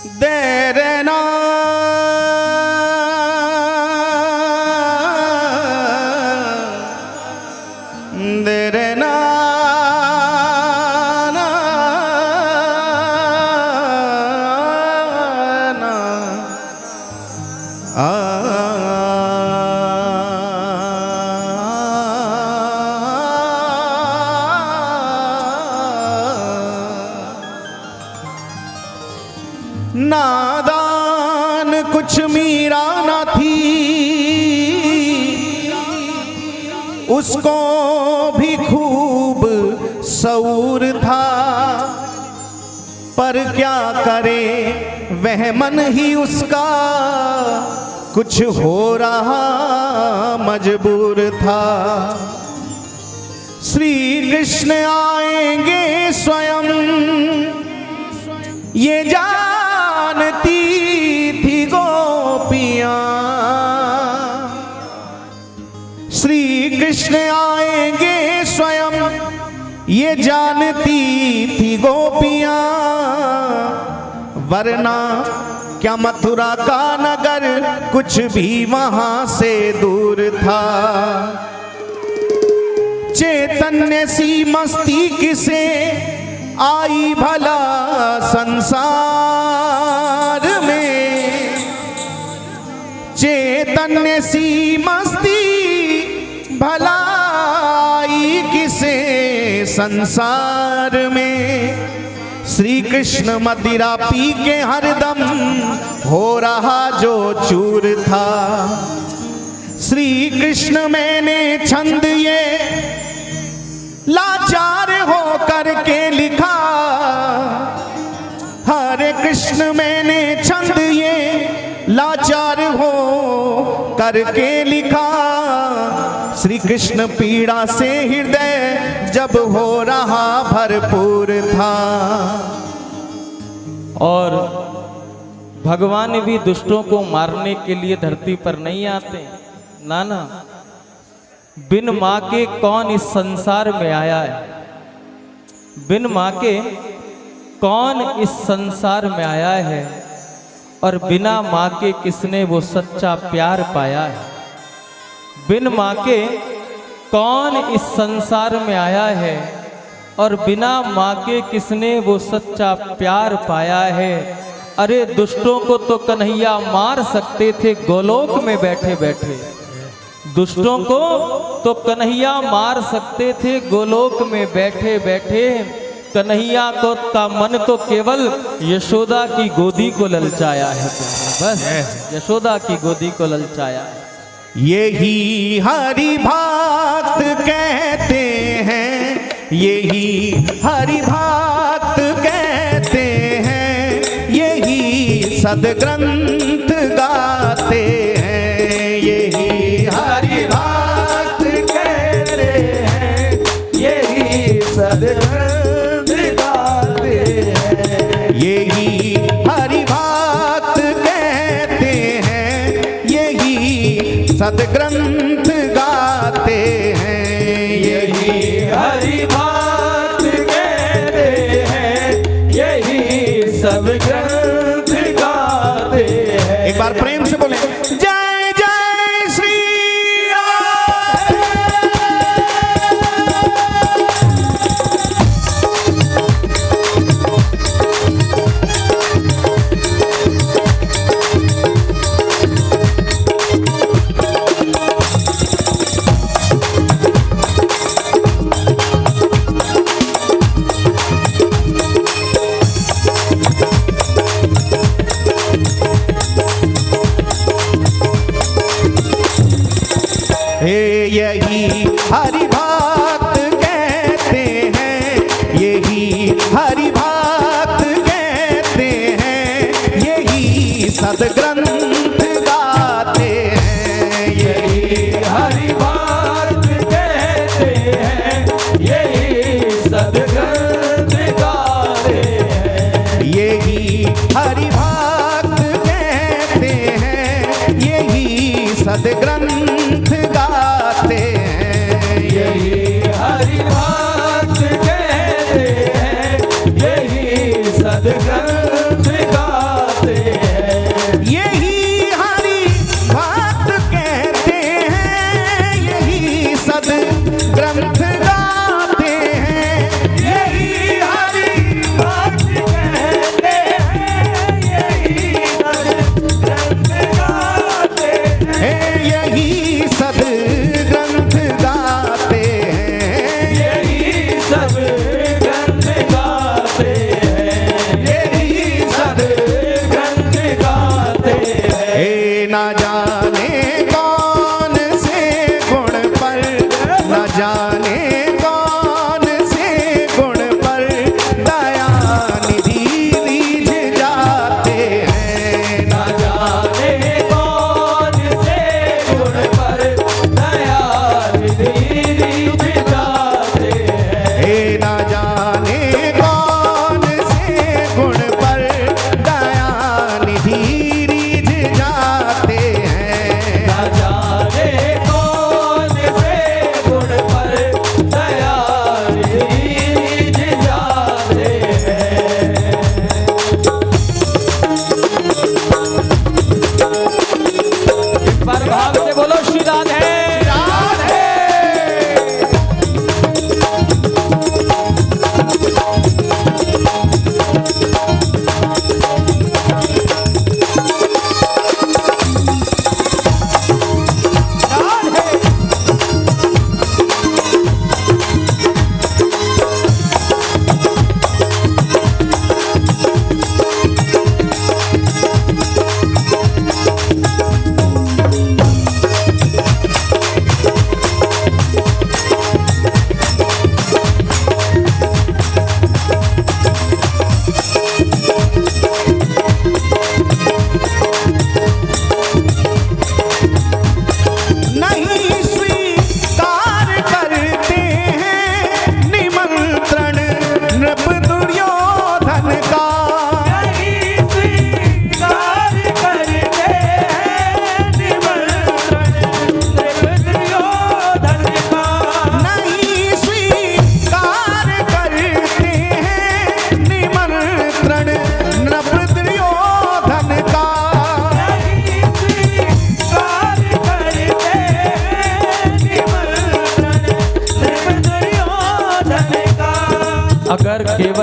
देरना देरना नादान कुछ मीरा ना थी, उसको भी खूब सऊर था, पर क्या करे वह मन ही उसका कुछ हो रहा मजबूर था। श्री कृष्ण आएंगे स्वयं ये जानती थी गोपियां, श्री कृष्ण आएंगे स्वयं ये जानती थी गोपियां, वरना क्या मथुरा का नगर कुछ भी वहां से दूर था। चैतन्य सी मस्ती किसे आई भला संसार में, चैतन्य सी मस्ती भला आई किसे संसार में। श्री कृष्ण मदिरा पी के हरदम हो रहा जो चूर था। श्री कृष्ण मैंने छंद ये लाचार हो करके लिखा, हरे कृष्ण मैंने छंद ये लाचार हो करके लिखा। श्री कृष्ण पीड़ा से हृदय जब हो रहा भरपूर था। और भगवान भी दुष्टों को मारने के लिए धरती पर नहीं आते, नाना बिन माँ के कौन इस संसार में आया है, बिन माँ के कौन इस संसार में आया है, और बिना माँ के किसने वो सच्चा प्यार पाया है। बिन माँ के कौन इस संसार में आया है, और बिना माँ के किसने वो सच्चा प्यार पाया है। अरे दुष्टों को तो कन्हैया मार सकते थे गोलोक में बैठे बैठे, दुष्टों को तो कन्हैया मार सकते थे गोलोक में बैठे बैठे। कन्हैया को का मन तो केवल यशोदा की गोदी को ललचाया है, बस यशोदा की गोदी को ललचाया है। यही हरि भक्त कहते हैं, यही हरि भक्त कहते हैं, यही सदग्रंथ गाते हैं। यही हरि भक्त कहते हैं, यही सदग्रंथ गाते हैं। यही हरि भक्त कहते हैं, यही सदग्रंथ गाते हैं। यही हरि भक्त कहते हैं, यही सब ग्रंथ गाते हैं। एक बार प्रेम से बोले जय जय श्री यही हरि भक्त कहते हैं, यही हरि भक्त कहते हैं, यही सदग्रंथ गाते हैं। यही हरि भक्त कहते हैं, यही सदग्रंथ गाते हैं। यही हरि भक्त कहते हैं, यही सदग्रंथ गाते हैं। यही हरि भक्त कहते हैं, यही सदग्रंथ गाते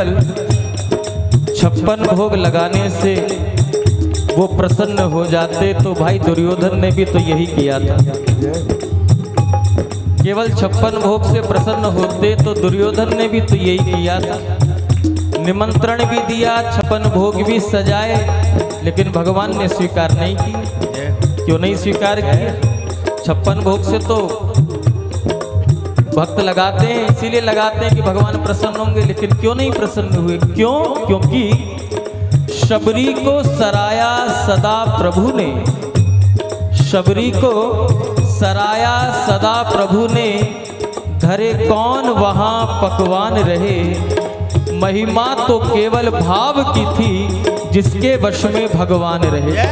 केवल 56 भोग लगाने से वो प्रसन्न हो जाते, तो भाई दुर्योधन ने भी तो यही किया था। केवल 56 भोग से प्रसन्न होते तो दुर्योधन ने भी तो यही किया था। निमंत्रण भी दिया, 56 भोग भी सजाए, लेकिन भगवान ने स्वीकार नहीं किया। क्यों नहीं स्वीकार किया? 56 भोग से तो भक्त लगाते हैं, इसीलिए लगाते हैं कि भगवान प्रसन्न होंगे, लेकिन क्यों नहीं प्रसन्न हुए? क्यों? क्योंकि शबरी को सराया सदा प्रभु ने, शबरी को सराया सदा प्रभु ने, घरे कौन वहां पकवान रहे। महिमा तो केवल भाव की थी, जिसके वश में भगवान रहे।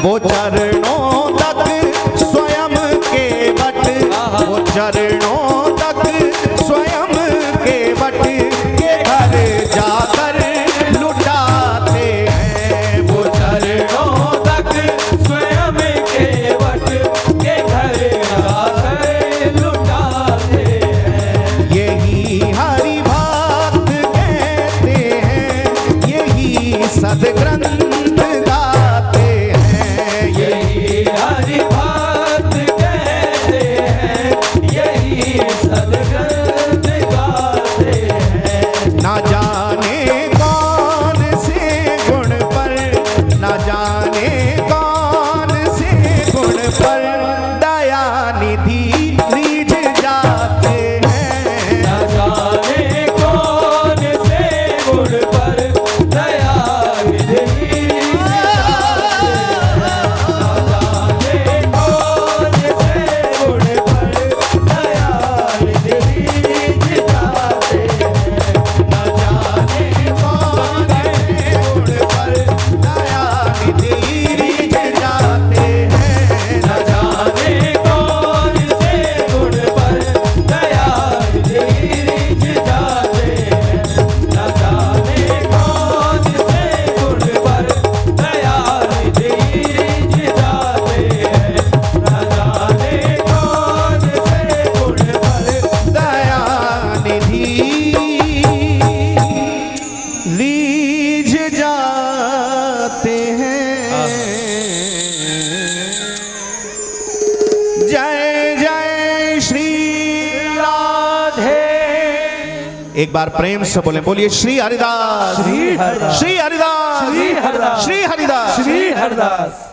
वो चरणों तक स्वयं के बट, वो चरणों तक स्वयं के बट के घर जाकर लुटाते हैं। वो चरणों तक स्वयं के वट के घर जाकर लुटाते हैं। यही हरि भक्त कहते हैं, यही सदग्रंथ गाते हैं। यही हरि भक्त कहते हैं, यही सदग्रंथ गाते हैं। ना जाने कौन से गुण पर, ना जाने कौन से गुण पर दया निधि रीझ जाते हैं। न जाने कौन से गुण पर दया निधि रीझ जाते हैं। जय जय श्री राधे। एक बार प्रेम से बोले, बोलिए श्री हरिदास, श्री हरिदास, श्री हरिदास, श्री हरिदास, श्री हरिदास, श्री हरिदास।